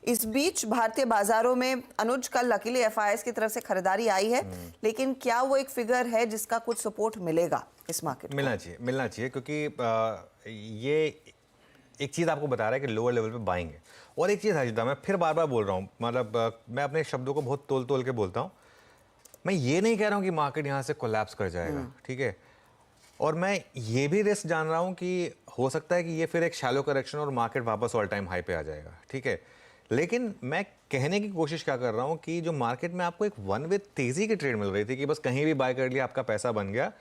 इस बीच भारतीय बाजारों में अनुज कल लकीली एफआईआई की तरफ से खरीदारी आई है, लेकिन क्या वो एक फिगर है जिसका कुछ सपोर्ट मिलेगा इस मार्केट को? मिलना चाहिए क्योंकि ये एक चीज़ आपको बता रहा है कि लोअर लेवल पे बाइंग है। और एक चीज़ हर्षिता, मैं फिर बार बार बोल रहा हूँ, मतलब मैं अपने शब्दों को बहुत तोल तोल के बोलता हूँ। मैं ये नहीं कह रहा हूँ कि मार्केट यहाँ से कोलैप्स कर जाएगा, ठीक है, और मैं ये भी रिस्क जान रहा हूँ कि हो सकता है कि ये फिर एक शैलो करेक्शन और मार्केट वापस ऑल टाइम हाई पे आ जाएगा, ठीक है। लेकिन मैं कहने की कोशिश क्या कर रहा हूँ कि जो मार्केट में आपको एक वन वे तेजी की ट्रेड मिल रही थी कि बस कहीं भी बाय कर लिया आपका पैसा बन गया,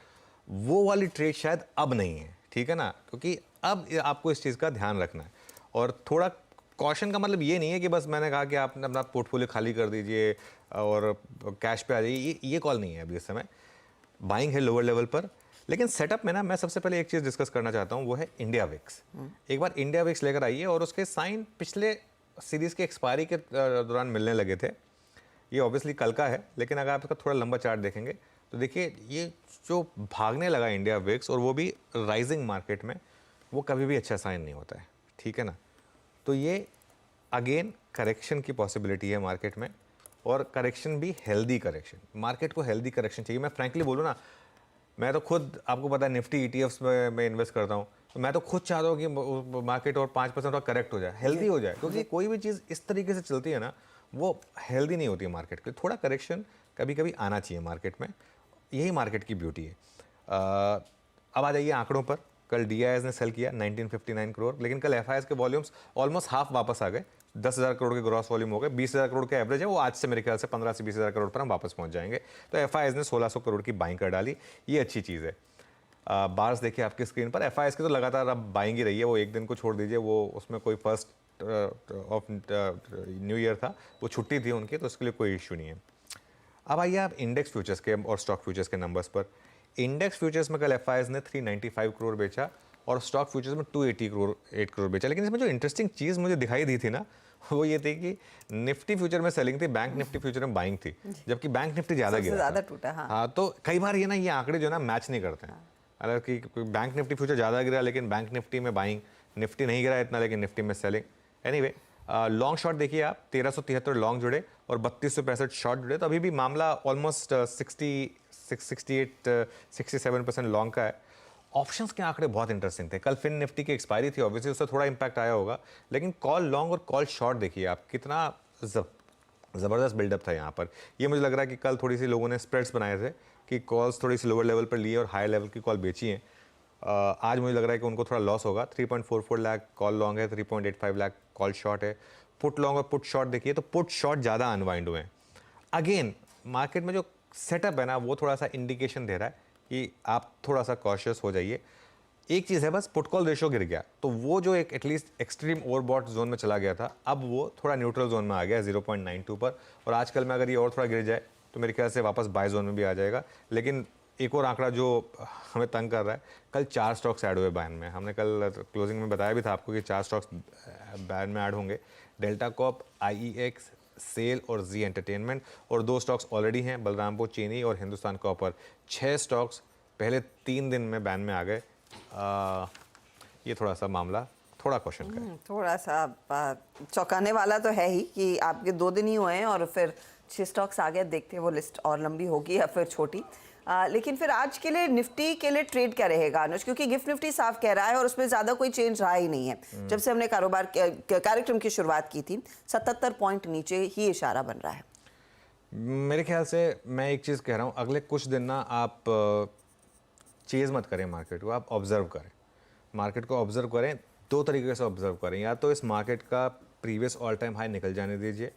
वो वाली ट्रेड शायद अब नहीं है, ठीक है ना, क्योंकि अब आपको इस चीज़ का ध्यान रखना है। और थोड़ा कॉशन का मतलब ये नहीं है कि बस मैंने कहा कि आप अपना पोर्टफोलियो खाली कर दीजिए और कैश पे आ जाइए, ये कॉल नहीं है अभी इस समय। बाइंग है लोअर लेवल पर, लेकिन सेटअप में ना मैं सबसे पहले एक चीज़ डिस्कस करना चाहता हूँ, वो है इंडिया विक्स। एक बार इंडिया विक्स लेकर आइए और उसके साइन पिछले सीरीज़ के एक्सपायरी के दौरान मिलने लगे थे। ये ऑब्वियसली कल का है, लेकिन अगर आप इसका थोड़ा लंबा चार्ट देखेंगे तो देखिए ये जो भागने लगा इंडिया विक्स, और वो भी राइजिंग मार्केट में, वो कभी भी अच्छा साइन नहीं होता है, ठीक है ना। तो ये अगेन करेक्शन की पॉसिबिलिटी है मार्केट में, और करेक्शन भी हेल्दी करेक्शन। मार्केट को हेल्दी करेक्शन चाहिए। मैं फ्रैंकली बोलूँ ना, मैं तो खुद, आपको पता है, निफ्टी ईटीएफ्स में मैं इन्वेस्ट करता हूँ, तो मैं तो खुद चाहता हूँ कि मार्केट और 5% करेक्ट हो जाए, हेल्दी हो जाए, क्योंकि कोई भी चीज़ इस तरीके से चलती है ना, वो हेल्दी नहीं होती है मार्केट के लिए। थोड़ा करेक्शन कभी कभी आना चाहिए मार्केट में, यही मार्केट की ब्यूटी है। अब आ जाइए आंकड़ों पर। कल डीआईएस ने सेल किया 1959 करोड़, लेकिन कल एफआईआईस के वॉल्यूम्स ऑलमोस्ट हाफ वापस आ गए। 10,000 करोड़ के ग्रॉस वॉल्यूम हो गए, 20,000 करोड़ का एवरेज है, वो आज से मेरे ख्याल से 15 से 20,000 करोड़ पर हम वापस पहुंच जाएंगे। तो एफआईआईस ने 1,600 करोड़ की बाइंग कर डाली, ये अच्छी चीज़ है। बार्स देखिए आपकी स्क्रीन पर, एफआईआईस की तो लगातार अब बाइंग ही रही है, वो एक दिन को छोड़ दीजिए, वो उसमें कोई फर्स्ट ऑफ न्यू ईयर था, वो छुट्टी थी उनकी, तो उसके लिए कोई इशू नहीं है। अब आइए आप इंडेक्स फ्यूचर्स के और स्टॉक फ्यूचर्स के नंबर्स पर। इंडेक्स फ्यूचर्स में कल एफआईआईस ने 395 करोड़ बेचा और स्टॉक फ्यूचर्स में 8 करोड़ बेचा। लेकिन इसमें जो इंटरेस्टिंग चीज़ मुझे दिखाई दी थी ना, वो ये थी कि निफ्टी फ्यूचर में सेलिंग थी, बैंक निफ्टी फ्यूचर में बाइंग थी, जबकि बैंक निफ्टी ज़्यादा टूटा। हाँ, तो कई बार ये ना, ये आंकड़े जो ना मैच नहीं करते हैं। अगर कि बैंक निफ्टी फ्यूचर ज़्यादा गिरा लेकिन बैंक निफ्टी में बाइंग, निफ्टी नहीं गिरा इतना लेकिन निफ्टी में सेलिंग। एनीवे, लॉन्ग शॉट देखिए आप, 1373 लॉन्ग जुड़े और 3265 शॉर्ट जुड़े, तो अभी भी मामला ऑलमोस्ट 67% लॉन्ग का है। ऑप्शंस के आंकड़े बहुत इंटरेस्टिंग थे। कल फिन निफ्टी की एक्सपायरी थी, ऑब्वियसली उससे थोड़ा इंपैक्ट आया होगा, लेकिन कॉल लॉन्ग और कॉल शॉर्ट देखिए आप, कितना ज़बरदस्त बिल्डअप था यहाँ पर। ये मुझे लग रहा है कि कल थोड़ी सी लोगों ने स्प्रेड्स बनाए थे कि कॉल्स थोड़ी सी लोअर लेवल पर लिए और हाई लेवल की कॉल बेची हैं। आज मुझे लग रहा है कि उनको थोड़ा लॉस होगा। 3.44 लाख कॉल लॉन्ग है, 3.85 लाख कॉल शॉर्ट है। पुट लॉन्ग और पुट शॉर्ट देखिए तो पुट शॉर्ट ज़्यादा अनवाइंड हुए हैं। अगेन मार्केट में जो सेटअप है ना, वो थोड़ा सा इंडिकेशन दे रहा है कि आप थोड़ा सा कॉशियस हो जाइए। एक चीज़ है बस, पुट कॉल रेशो गिर गया, तो वो जो एक एटलीस्ट एक्सट्रीम ओवरबॉट जोन में चला गया था, अब वो थोड़ा न्यूट्रल जोन में आ गया 0.92 पर। और आजकल में अगर ये और थोड़ा गिर जाए तो मेरे ख्याल से वापस बाय जोन में भी आ जाएगा। लेकिन एक और आंकड़ा जो हमें तंग कर रहा है, कल 4 स्टॉक्स ऐड हुए बैन में। हमने कल क्लोजिंग में बताया भी था आपको कि 4 स्टॉक्स बैन में ऐड होंगे, डेल्टा कॉप, IEX, सेल और जी एंटरटेनमेंट, और 2 स्टॉक्स ऑलरेडी हैं, बलरामपुर चीनी और हिंदुस्तान कॉपर। 6 स्टॉक्स पहले 3 दिन में बैन में आ गए। ये थोड़ा सा मामला थोड़ा क्वेश्चन का है। थोड़ा सा चौंकाने वाला तो है ही कि आपके 2 दिन ही हुए हैं और फिर 6 स्टॉक्स आ गए। देखते हैं वो लिस्ट और लंबी होगी या फिर छोटी। लेकिन फिर आज के लिए निफ्टी के लिए ट्रेड क्या रहेगा अनुज, क्योंकि गिफ्ट निफ्टी साफ कह रहा है और उसमें ज़्यादा कोई चेंज रहा ही नहीं है। जब से हमने कारोबार कार्यक्रम की शुरुआत की थी 77 पॉइंट नीचे ही इशारा बन रहा है। मेरे ख्याल से मैं एक चीज़ कह रहा हूँ, अगले कुछ दिन ना आप चेज़ मत करें मार्केट को, आप ऑब्जर्व करें मार्केट को। ऑब्जर्व करें 2 तरीके से ऑब्जर्व करें, या तो इस मार्केट का प्रीवियस ऑल टाइम हाई निकल जाने दीजिए,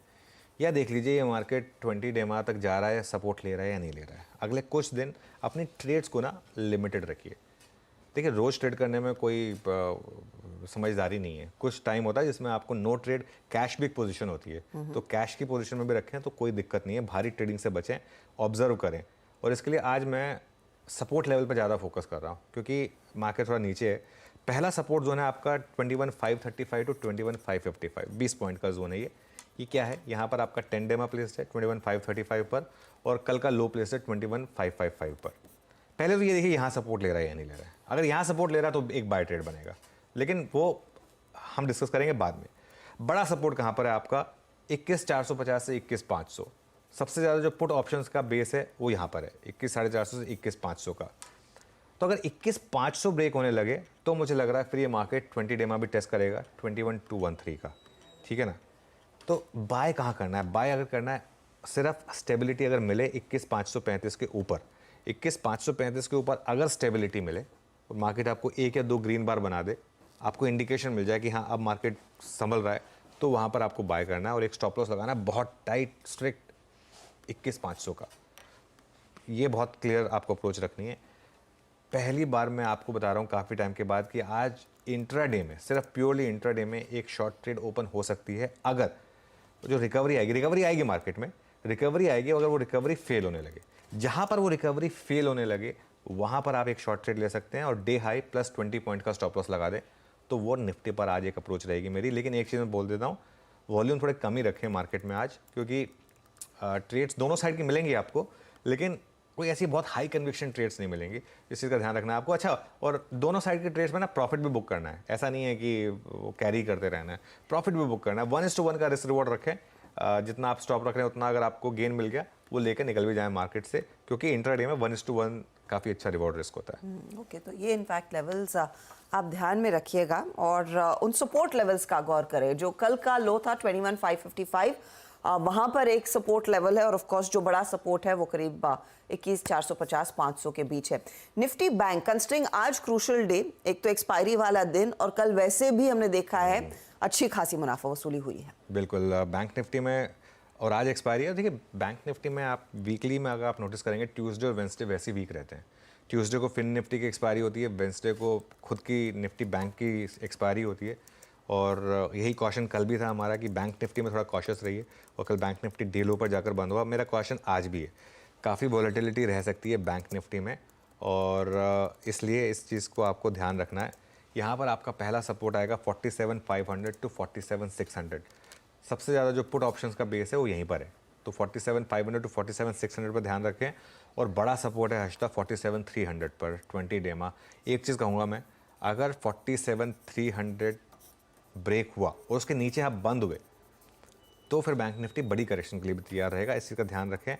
या देख लीजिए ये मार्केट 20 डे तक जा रहा है, सपोर्ट ले रहा है या नहीं ले रहा है। अगले कुछ दिन अपनी ट्रेड्स को ना लिमिटेड रखिए। देखिए रोज़ ट्रेड करने में कोई समझदारी नहीं है। कुछ टाइम होता है जिसमें आपको नो ट्रेड, कैश भी एक पोजीशन होती है, तो कैश की पोजीशन में भी रखें तो कोई दिक्कत नहीं है। भारी ट्रेडिंग से बचें, ऑब्जर्व करें। और इसके लिए आज मैं सपोर्ट लेवल पर ज़्यादा फोकस कर रहा हूँ, क्योंकि मार्केट थोड़ा नीचे है। पहला सपोर्ट जोन है आपका 21,535 टू 21,555, 20 पॉइंट का जोन है ये क्या है? यहाँ पर आपका 10 डे प्लेस है 21,535 पर, और कल का लो प्लेस है 21,555 पर। पहले तो ये देखिए यहाँ सपोर्ट ले रहा है या नहीं ले रहा है। अगर यहाँ सपोर्ट ले रहा है तो एक बाय ट्रेड बनेगा, लेकिन वो हम डिस्कस करेंगे बाद में। बड़ा सपोर्ट कहाँ पर है आपका 21,450 से 21,500। सबसे ज़्यादा जो पुट ऑप्शंस का बेस है वो यहाँ पर है 21,450 से 21,500 का। तो अगर 21,500 ब्रेक होने लगे तो मुझे लग रहा है फिर ये मार्केट 20 डे में भी टेस्ट करेगा 21,213 का, ठीक है ना। तो बाय कहाँ करना है? बाय अगर करना है सिर्फ स्टेबिलिटी अगर मिले 21,535 के ऊपर, 21,535 के ऊपर अगर स्टेबिलिटी मिले और मार्केट आपको एक या दो ग्रीन बार बना दे, आपको इंडिकेशन मिल जाए कि हाँ अब मार्केट संभल रहा है, तो वहाँ पर आपको बाय करना है और एक स्टॉप लॉस लगाना है बहुत टाइट स्ट्रिक्ट 21,500 का। ये बहुत क्लियर आपको अप्रोच रखनी है। पहली बार मैं आपको बता रहा हूँ काफ़ी टाइम के बाद कि आज इंट्राडे में, सिर्फ प्योरली इंट्राडे में एक शॉर्ट ट्रेड ओपन हो सकती है अगर जो रिकवरी आएगी मार्केट में, रिकवरी आएगी। अगर वो रिकवरी फेल होने लगे, जहाँ पर वो रिकवरी फेल होने लगे वहाँ पर आप एक शॉर्ट ट्रेड ले सकते हैं और डे हाई प्लस 20 पॉइंट का स्टॉप लॉस लगा दें, तो वो निफ्टी पर आज एक अप्रोच रहेगी मेरी। लेकिन एक चीज़ मैं बोल देता हूँ, वॉल्यूम थोड़े कम ही रखें मार्केट में आज, क्योंकि ट्रेड्स दोनों साइड की मिलेंगी आपको, लेकिन कोई ऐसी बहुत हाई कन्विक्शन ट्रेड्स नहीं मिलेंगी। इस चीज़ का ध्यान रखना है आपको। अच्छा, और दोनों साइड के ट्रेड्स में ना प्रॉफिट भी बुक करना है, ऐसा नहीं है कि वो कैरी करते रहना है, प्रॉफिट भी बुक करना है। 1:1 का रिस्क रिवॉर्ड रखें, जितना आप स्टॉप रख रहे हैं उतना अगर आपको गेन मिल गया वो लेकर निकल भी जाए मार्केट से, क्योंकि इंट्राडे में 1:1 काफ़ी अच्छा रिवॉर्ड रिस्क होता है। ओके, तो ये इनफैक्ट लेवल्स आप ध्यान में रखिएगा और उन सपोर्ट लेवल्स का गौर करें। जो कल का लो था 21,555, वहाँ पर एक सपोर्ट लेवल है और ऑफ कोर्स जो बड़ा सपोर्ट है वो करीब 21,450-500 के बीच है। निफ्टी बैंक कंसिडरिंग आज क्रूशल डे, एक तो एक्सपायरी वाला दिन और कल वैसे भी हमने देखा है अच्छी खासी मुनाफा वसूली हुई है। बिल्कुल, बैंक निफ्टी में और आज एक्सपायरी है। देखिए बैंक निफ्टी में आप वीकली में अगर आप नोटिस करेंगे ट्यूसडे और वेंसडे वैसे वीक रहते हैं। ट्यूसडे को फिन निफ्टी की एक्सपायरी होती है, वेंसडे को खुद की निफ्टी बैंक की एक्सपायरी होती है। और यही क्वेश्चन कल भी था हमारा कि बैंक निफ्टी में थोड़ा कॉशियस रहिए, और कल बैंक निफ्टी डे लो पर जाकर बंद हुआ। मेरा क्वेश्चन आज भी है, काफ़ी वॉलेटिलिटी रह सकती है बैंक निफ्टी में, और इसलिए इस चीज़ को आपको ध्यान रखना है। यहाँ पर आपका पहला सपोर्ट आएगा 47,500 टू 47,600। सबसे ज़्यादा जो पुट ऑप्शंस का बेस है वो यहीं पर है, तो 47,500 टू 47,600 पर ध्यान रखें। और बड़ा सपोर्ट है हर्षदा 47,300 पर 20 डे में। एक चीज़ कहूँगा मैं, अगर 47,300 ब्रेक हुआ और उसके नीचे आप बंद हुए तो फिर बैंक निफ्टी बड़ी करेक्शन के लिए भी तैयार रहेगा। इस चीज़ का ध्यान रखें।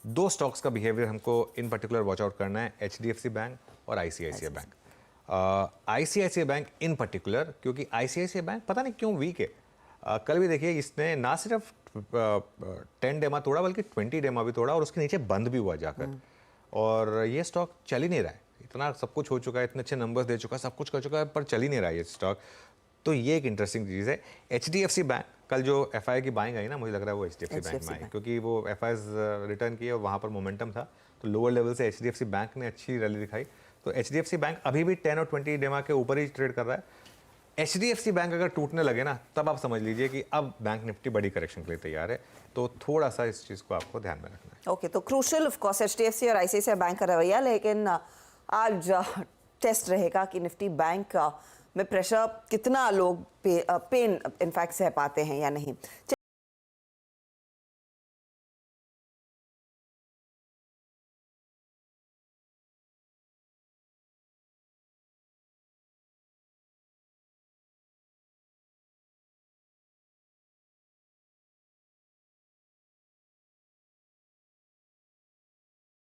दो स्टॉक्स का बिहेवियर हमको इन पर्टिकुलर वॉच आउट करना है, HDFC बैंक और ICICI बैंक। ICICI बैंक इन पर्टिकुलर, क्योंकि ICICI बैंक पता नहीं क्यों वीक है। कल भी देखिए इसने ना सिर्फ 10 डेमा तोड़ा बल्कि 20 डेमा भी तोड़ा और उसके नीचे बंद भी हुआ जाकर। और ये स्टॉक चल ही नहीं रहा है, इतना सब कुछ हो चुका है, इतने अच्छे नंबर्स दे चुका है, सब कुछ कर चुका है, पर चल ही नहीं रहा है ये स्टॉक। तो ये एक इंटरेस्टिंग चीज़ है। HDFC बैंक कल जो FI की बाइंग आई ना, मुझे लग रहा है वो HDFC बैंक में आई, क्योंकि वो FIs रिटर्न किए और वहाँ पर मोमेंटम था, तो लोअर लेवल से HDFC बैंक ने अच्छी रैली दिखाई। तो HDFC बैंक अभी भी 10 और 20 डेमा के ऊपर ही ट्रेड कर रहा है। HDFC बैंक अगर टूटने लगे ना, तब आप समझ लीजिए कि अब बैंक निफ्टी बड़ी करेक्शन के लिए तैयार है। तो थोड़ा सा इस चीज़ को आपको ध्यान में रखना है। ओके, तो क्रूशल ऑफ कोर्स HDFC और ICICI बैंक का रवैया, लेकिन आज टेस्ट रहेगा कि निफ्टी बैंक में प्रेशर कितना लोग पेन इनफैक्ट सह पाते हैं या नहीं।